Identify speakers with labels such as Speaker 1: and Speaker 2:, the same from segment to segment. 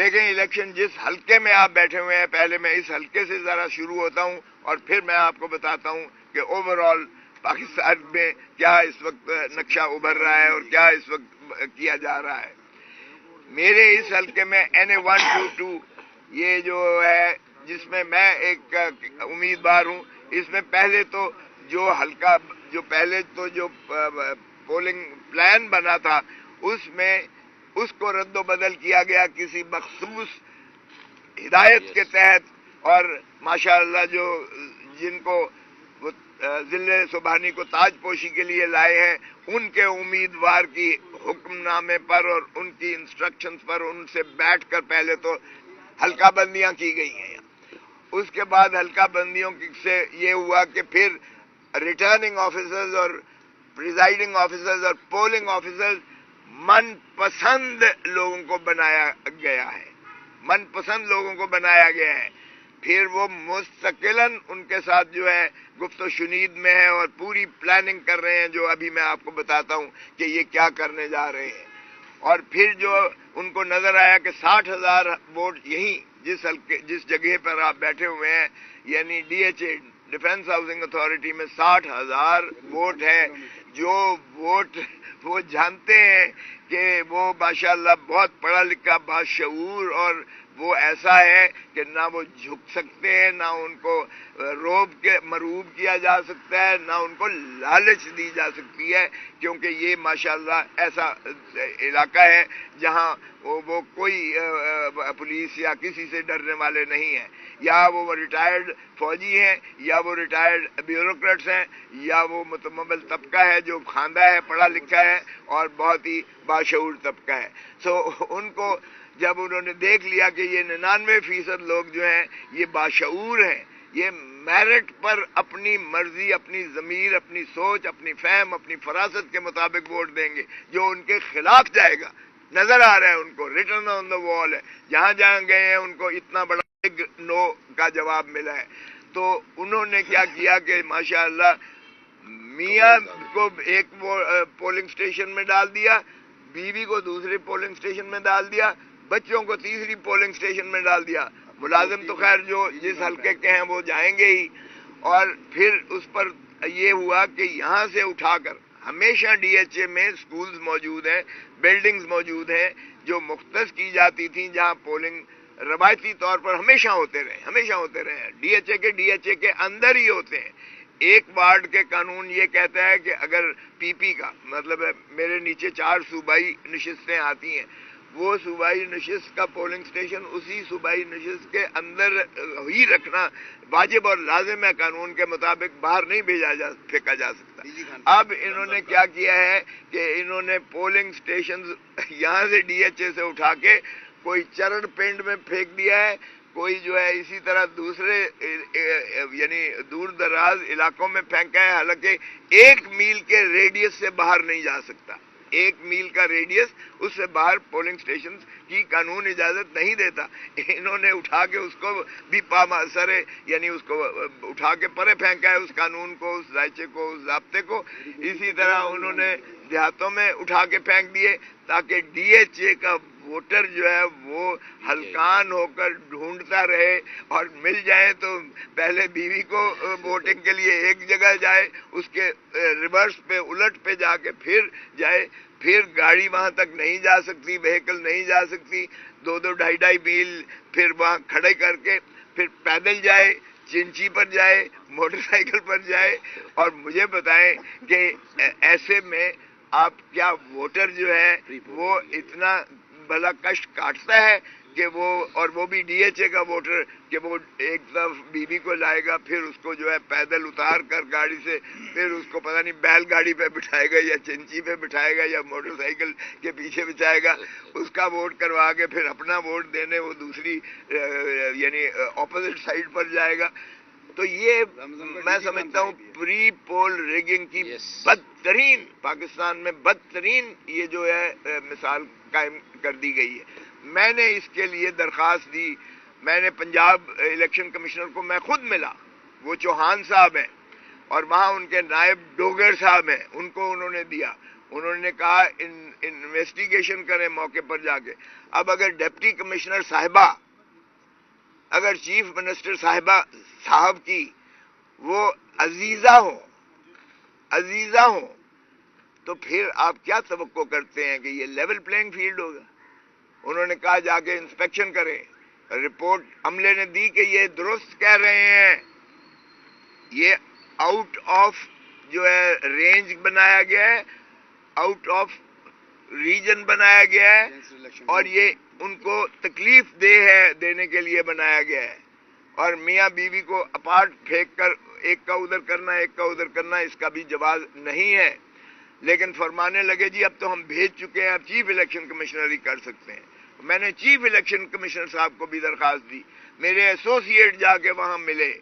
Speaker 1: دیکھیں الیکشن جس حلقے میں آپ بیٹھے ہوئے ہیں، پہلے میں اس حلقے سے ذرا شروع ہوتا ہوں اور پھر میں آپ کو بتاتا ہوں کہ اوور آل پاکستان میں کیا اس وقت نقشہ ابھر رہا ہے اور کیا اس وقت کیا جا رہا ہے۔ میرے اس حلقے میں NA-122 یہ جو ہے جس میں میں ایک امیدوار ہوں، اس میں پہلے تو جو حلقہ جو پہلے تو جو پولنگ پلان بنا تھا اس میں اس کو رد و بدل کیا گیا کسی مخصوص ہدایت کے تحت، اور ماشاءاللہ جو جن کو ذل سبحانی کو تاج پوشی کے لیے لائے ہیں ان کے امیدوار کی حکم نامے پر اور ان کی انسٹرکشنز پر ان سے بیٹھ کر پہلے تو حلقہ بندیاں کی گئی ہیں۔ اس کے بعد حلقہ بندیوں سے یہ ہوا کہ پھر ریٹرننگ آفیسرز اور پریزائڈنگ آفیسرز اور پولنگ آفیسرز من پسند لوگوں کو بنایا گیا ہے، من پسند لوگوں کو بنایا گیا ہے۔ پھر وہ مستقلاً ان کے ساتھ جو ہے گفت و شنید میں ہے اور پوری پلاننگ کر رہے ہیں، جو ابھی میں آپ کو بتاتا ہوں کہ یہ کیا کرنے جا رہے ہیں۔ اور پھر جو ان کو نظر آیا کہ 60,000 ووٹ یہیں جس جگہ پر آپ بیٹھے ہوئے ہیں، یعنی DHA ڈیفنس ہاؤسنگ اتھارٹی میں 60,000 ووٹ ہے، جو ووٹ وہ جانتے ہیں کہ وہ ماشاءاللہ بہت پڑھا لکھا باشعور اور وہ ایسا ہے کہ نہ وہ جھک سکتے ہیں، نہ ان کو مروب کیا جا سکتا ہے، نہ ان کو لالچ دی جا سکتی ہے، کیونکہ یہ ماشاءاللہ ایسا علاقہ ہے جہاں وہ کوئی پولیس یا کسی سے ڈرنے والے نہیں ہیں، یا وہ ریٹائرڈ فوجی ہیں یا وہ ریٹائرڈ بیوروکریٹس ہیں یا وہ متمول طبقہ ہے جو خواندہ ہے، پڑھا لکھا ہے اور بہت ہی باشعور طبقہ ہے۔ ان کو جب انہوں نے دیکھ لیا کہ یہ 99% لوگ جو ہیں یہ باشعور ہیں، یہ میرٹ پر اپنی مرضی، اپنی ضمیر، اپنی سوچ، اپنی فہم، اپنی فراست کے مطابق ووٹ دیں گے، جو ان کے خلاف جائے گا نظر آ رہا ہے ان کو، ریٹن آن دا وال ہے، جہاں جہاں گئے ہیں ان کو اتنا بڑا بگ نو کا جواب ملا ہے۔ تو انہوں نے کیا کیا کہ ماشاءاللہ میاں کو ایک پولنگ سٹیشن میں ڈال دیا، بیوی کو دوسرے پولنگ سٹیشن میں ڈال دیا، بچوں کو تیسری پولنگ سٹیشن میں ڈال دیا۔ ملازم تو خیر جو جس حلقے کے ہیں وہ جائیں گے ہی، اور پھر اس پر یہ ہوا کہ یہاں سے اٹھا کر ہمیشہ DHA میں سکولز موجود ہیں، بلڈنگز موجود ہیں جو مختص کی جاتی تھیں، جہاں پولنگ روایتی طور پر ہمیشہ ہوتے رہے DHA کے اندر ہی ہوتے ہیں۔ ایک وارڈ کے قانون یہ کہتا ہے کہ اگر PP کا مطلب ہے میرے نیچے 4 صوبائی نشستیں آتی ہیں، وہ صوبائی نشست کا پولنگ سٹیشن اسی صوبائی نشست کے اندر ہی رکھنا واجب اور لازم ہے، قانون کے مطابق باہر نہیں پھینکا جا سکتا۔ اب انہوں نے کیا کیا ہے کہ انہوں نے پولنگ سٹیشنز یہاں سے DHA سے اٹھا کے کوئی چرڑ پنڈ میں پھینک دیا ہے، کوئی جو ہے اسی طرح دوسرے یعنی دور دراز علاقوں میں پھینکا ہے، حالانکہ 1 میل کے ریڈیس سے باہر نہیں جا سکتا، 1 میل کا ریڈیس اس سے باہر پولنگ سٹیشن کی قانون اجازت نہیں دیتا۔ انہوں نے اٹھا کے اس کو بھی پاماسرے یعنی اس کو اٹھا کے پرے پھینکا ہے، اس قانون کو، اس ذائچے کو، اس ضابطے کو۔ اسی طرح انہوں نے دیہاتوں میں اٹھا کے پھینک دیے تاکہ DHA کا ووٹر جو ہے وہ ہلکان ہو کر ڈھونڈتا رہے اور مل جائے تو پہلے بیوی کو ووٹنگ کے لیے ایک جگہ جائے، اس کے ریورس پہ الٹ پہ جا کے پھر جائے، پھر گاڑی وہاں تک نہیں جا سکتی، وہیکل نہیں جا سکتی، 2-2 ڈھائی میل پھر وہاں کھڑے کر کے پھر پیدل جائے، چنچی پر جائے، موٹر سائیکل پر جائے۔ اور مجھے بتائیں کہ ایسے میں آپ کیا ووٹر جو ہے وہ اتنا بھلا کشٹ کاٹتا ہے کہ وہ بھی DHA کا ووٹر کہ وہ ایک طرف بیوی کو لائے گا، پھر اس کو جو ہے پیدل اتار کر گاڑی سے، پھر اس کو پتہ نہیں بیل گاڑی پہ بٹھائے گا یا چنچی پہ بٹھائے گا یا موٹر سائیکل کے پیچھے بچھائے گا، اس کا ووٹ کروا کے پھر اپنا ووٹ دینے وہ دوسری یعنی اپوزٹ سائڈ پر جائے گا۔ تو یہ میں سمجھتا ہوں پری پول ریگنگ کی بدترین، پاکستان میں بدترین یہ جو ہے مثال قائم کر دی گئی ہے۔ میں نے اس کے لیے درخواست دی، میں نے پنجاب الیکشن کمشنر کو میں خود ملا، وہ چوہان صاحب ہیں، اور وہاں ان کے نائب ڈوگر صاحب ہیں، ان کو انہوں نے دیا۔ انہوں نے کہا انویسٹیگیشن کریں موقع پر جا کے. اب اگر ڈپٹی کمشنر صاحبہ اگر چیف منسٹر صاحب کی وہ عزیزہ ہوں تو پھر آپ کیا توقع کرتے ہیں کہ یہ لیول پلینگ فیلڈ ہوگا؟ انہوں نے کہا جا کے انسپیکشن کریں. رپورٹ عملے نے دی کہ یہ درست کہہ رہے ہیں, یہ آؤٹ آف جو ہے رینج بنایا گیا ہے, آؤٹ آف ریجن بنایا گیا ہے, اور یہ ان کو تکلیف دینے کے لیے بنایا گیا ہے. اور میاں بیوی کو اپارٹ پھینک کر ایک کا ادھر کرنا ایک کا ادھر کرنا اس کا بھی جواز نہیں ہے. لیکن فرمانے لگے جی اب تو ہم بھیج چکے ہیں, اب چیف الیکشن کمشنر ہی کر سکتے ہیں. میں نے چیف الیکشن کمشنر صاحب کو بھی درخواست دی, میرے ایسوسیٹ جا کے وہاں ملے.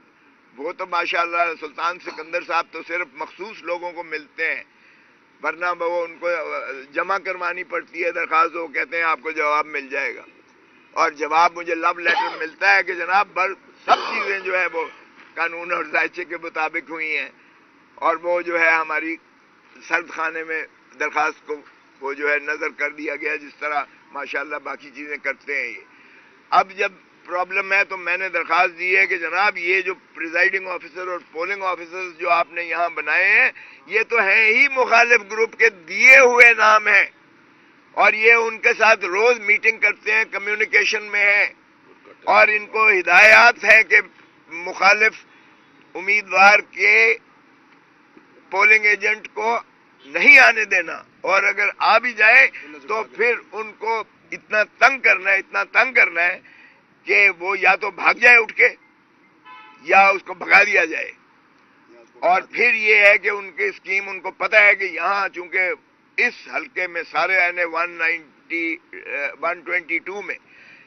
Speaker 1: وہ تو ماشاءاللہ سلطان سکندر صاحب تو صرف مخصوص لوگوں کو ملتے ہیں, ورنہ وہ ان کو جمع کروانی پڑتی ہے درخواست. وہ کہتے ہیں آپ کو جواب مل جائے گا, اور جواب مجھے لو لیٹر ملتا ہے کہ جناب سب چیزیں جو ہے وہ قانون اور ضابطے کے مطابق ہوئی ہیں, اور وہ جو ہے ہماری سرد خانے میں درخواست کو وہ جو ہے نظر کر دیا گیا, جس طرح ماشاءاللہ باقی چیزیں کرتے ہیں یہ. اب جب پرابلم ہے تو میں نے درخواست دی ہے کہ جناب یہ جو پریزائڈنگ آفیسر اور پولنگ آفیسر جو آپ نے یہاں بنائے ہیں یہ تو ہیں ہی مخالف گروپ کے دیے ہوئے نام ہیں, اور یہ ان کے ساتھ روز میٹنگ کرتے ہیں, کمیونیکیشن میں ہیں, اور ان کو ہدایات ہے کہ مخالف امیدوار کے پولنگ ایجنٹ کو نہیں آنے دینا, اور اگر آ بھی جائے تو پھر ان کو اتنا تنگ کرنا ہے کہ وہ یا تو بھاگ جائے اٹھ کے یا اس کو بھگا دیا جائے. اور پھر یہ ہے کہ ان کی اسکیم ان کو پتہ ہے کہ یہاں چونکہ اس حلقے میں سارے 122 میں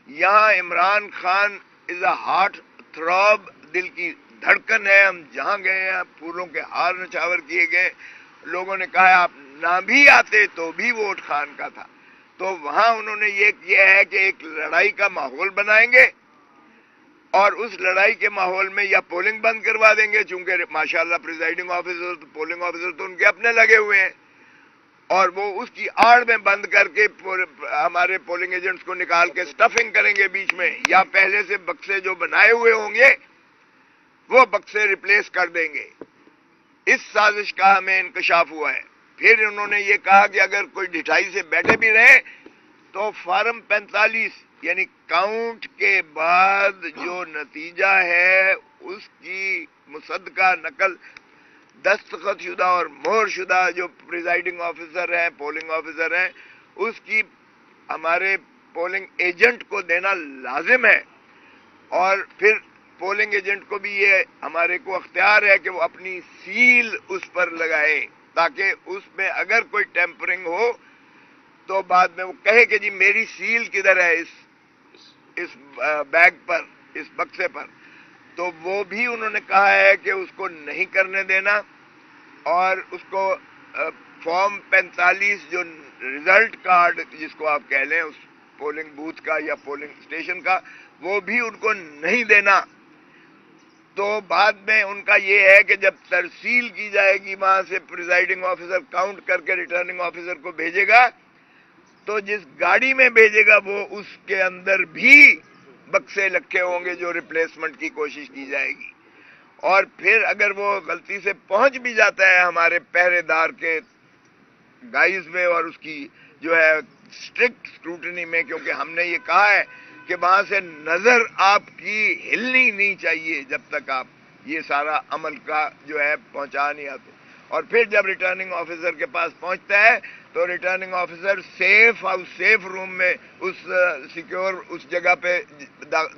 Speaker 1: یہاں عمران خان از اے ہارٹ تھراب, دل کی دھڑکن ہے. ہم جہاں گئے ہیں پھولوں کے ہار نچھاور کیے گئے, لوگوں نے کہا آپ نہ بھی آتے تو بھی ووٹ خان کا تھا. تو وہاں انہوں نے یہ کیا ہے کہ ایک لڑائی کا ماحول بنائیں گے, اور اس لڑائی کے ماحول میں یا پولنگ بند کروا دیں گے, چونکہ ماشاءاللہ پریزائڈنگ آفیسر پولنگ آفیسر تو ان کے اپنے لگے ہوئے ہیں, اور وہ اس کی آڑ میں بند کر کے ہمارے پولنگ ایجنٹس کو نکال کے سٹفنگ کریں گے بیچ میں, یا پہلے سے بکسے جو بنائے ہوئے ہوں گے وہ بکسے ریپلیس کر دیں گے. اس سازش کا ہمیں انکشاف ہوا ہے. پھر انہوں نے یہ کہا کہ اگر کوئی ڈھٹائی سے بیٹھے بھی رہے تو فارم 45 یعنی کاؤنٹ کے بعد جو نتیجہ ہے اس کی مصدقہ نقل دستخط شدہ اور مہر شدہ جو پریزائڈنگ آفیسر ہیں پولنگ آفیسر ہیں اس کی ہمارے پولنگ ایجنٹ کو دینا لازم ہے. اور پھر پولنگ ایجنٹ کو بھی یہ ہمارے کو اختیار ہے کہ وہ اپنی سیل اس پر لگائے, تاکہ اس میں اگر کوئی ٹیمپرنگ ہو تو بعد میں وہ کہے کہ جی میری سیل کدھر ہے اس بیگ پر, اس بکسے پر. تو وہ بھی انہوں نے کہا ہے کہ اس کو نہیں کرنے دینا, اور اس کو فارم 45 جو ریزلٹ کارڈ جس کو آپ کہہ لیں اس پولنگ بوتھ کا یا پولنگ اسٹیشن کا, وہ بھی ان کو نہیں دینا. تو بعد میں ان کا یہ ہے کہ جب ترسیل کی جائے گی وہاں سے پریزائڈنگ آفیسر کاؤنٹ کر کے ریٹرننگ آفیسر کو بھیجے گا, تو جس گاڑی میں بھیجے گا وہ اس کے اندر بھی بکسے رکھے ہوں گے جو ریپلیسمنٹ کی کوشش کی جائے گی. اور پھر اگر وہ غلطی سے پہنچ بھی جاتا ہے ہمارے پہرے دار کے گائز میں اور اس کی جو ہے اسٹرکٹ اسکروٹنی میں, کیونکہ ہم نے یہ کہا ہے کہ وہاں سے نظر آپ کی ہلنی نہیں چاہیے جب تک آپ یہ سارا عمل کا جو ہے پہنچا نہیں آتے. اور پھر جب ریٹرننگ آفیسر کے پاس پہنچتا ہے تو ریٹرننگ آفیسر سیف روم میں اس سیکیور اس جگہ پہ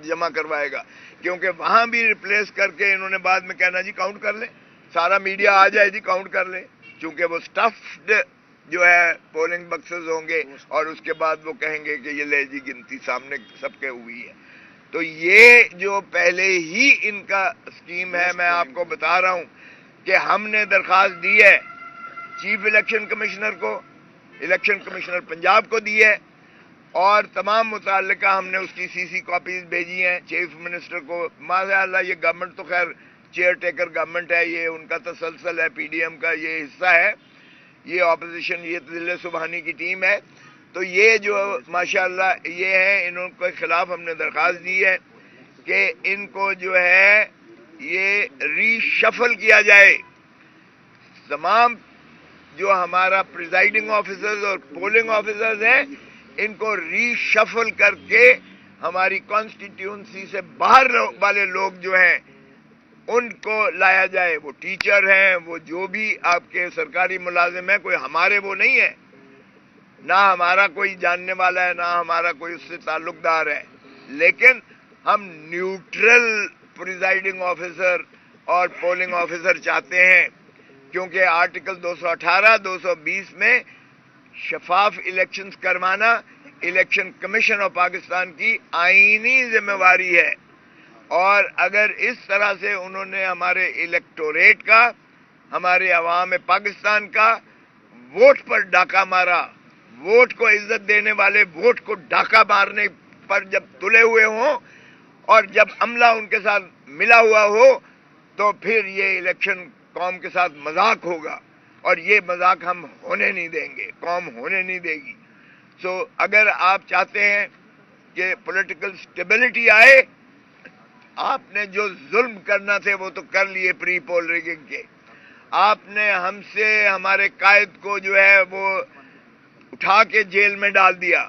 Speaker 1: جمع کروائے گا, کیونکہ وہاں بھی ریپلیس کر کے انہوں نے بعد میں کہنا جی کاؤنٹ کر لیں, سارا میڈیا آ جائے جی کاؤنٹ کر لیں, چونکہ وہ سٹفڈ جو ہے پولنگ بکسز ہوں گے, اور اس کے بعد وہ کہیں گے کہ یہ لے جی گنتی سامنے سب کے ہوئی ہے. تو یہ جو پہلے ہی ان کا اسکیم ہے, میں آپ کو بتا رہا ہوں کہ ہم نے درخواست دی ہے چیف الیکشن کمشنر کو, الیکشن کمشنر پنجاب کو دی ہے, اور تمام متعلقہ ہم نے اس کی سی کاپیز بھیجی ہیں چیف منسٹر کو. ماشاء اللہ یہ گورنمنٹ تو خیر چیئر ٹیکر گورنمنٹ ہے, یہ ان کا تسلسل ہے, پی ڈی ایم کا یہ حصہ ہے یہ اپوزیشن، یہ دل سبحانی کی ٹیم ہے. تو یہ جو ماشاءاللہ یہ ہے، انہوں کے خلاف ہم نے درخواست دی ہے کہ ان کو جو ہے یہ ری شفل کیا جائے. تمام جو ہمارا پریزائڈنگ آفیسرز اور پولنگ آفیسرز ہیں ان کو ری شفل کر کے ہماری کانسٹیٹیوئنسی سے باہر والے لوگ جو ہیں ان کو لایا جائے. وہ ٹیچر ہیں، وہ جو بھی آپ کے سرکاری ملازم ہیں، کوئی ہمارے وہ نہیں ہے، نہ ہمارا کوئی جاننے والا ہے، نہ ہمارا کوئی اس سے تعلق دار ہے، لیکن ہم نیوٹرل پریزائڈنگ آفیسر اور پولنگ آفیسر چاہتے ہیں، کیونکہ آرٹیکل 218 220 میں شفاف الیکشنز کروانا الیکشن کمیشن آف پاکستان کی آئینی ذمہ داری ہے. اور اگر اس طرح سے انہوں نے ہمارے الیکٹوریٹ کا، ہمارے عوام پاکستان کا ووٹ پر ڈاکہ مارا، ووٹ کو عزت دینے والے ووٹ کو ڈاکہ مارنے پر جب تلے ہوئے ہوں اور جب عملہ ان کے ساتھ ملا ہوا ہو، تو پھر یہ الیکشن قوم کے ساتھ مذاق ہوگا، اور یہ مذاق ہم ہونے نہیں دیں گے، قوم ہونے نہیں دے گی. سو اگر آپ چاہتے ہیں کہ پولیٹیکل سٹیبلٹی آئے، آپ نے جو ظلم کرنا تھے وہ تو کر لیے پری پول ریگنگ کے. آپ نے ہم سے ہمارے قائد کو جو ہے وہ اٹھا کے جیل میں ڈال دیا.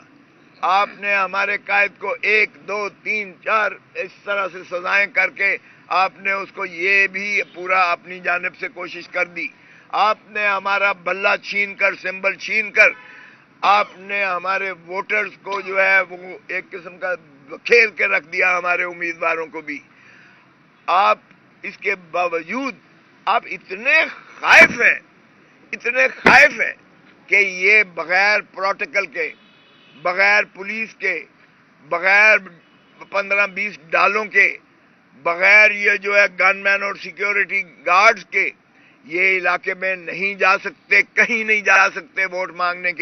Speaker 1: آپ نے ہمارے قائد کو 1 2 3 4 اس طرح سے سزائیں کر کے آپ نے اس کو یہ بھی پورا اپنی جانب سے کوشش کر دی. آپ نے ہمارا بلہ چھین کر، سمبل چھین کر، آپ نے ہمارے ووٹرز کو جو ہے وہ ایک قسم کا کھیل کے رکھ دیا، ہمارے امیدواروں کو بھی. آپ اس کے باوجود آپ اتنے خائف ہیں کہ یہ بغیر پروٹوکول کے، بغیر پولیس کے، بغیر 15-20 ڈالوں کے، بغیر یہ جو ہے گن مین اور سیکیورٹی گارڈز کے یہ علاقے میں نہیں جا سکتے، کہیں نہیں جا سکتے ووٹ مانگنے کے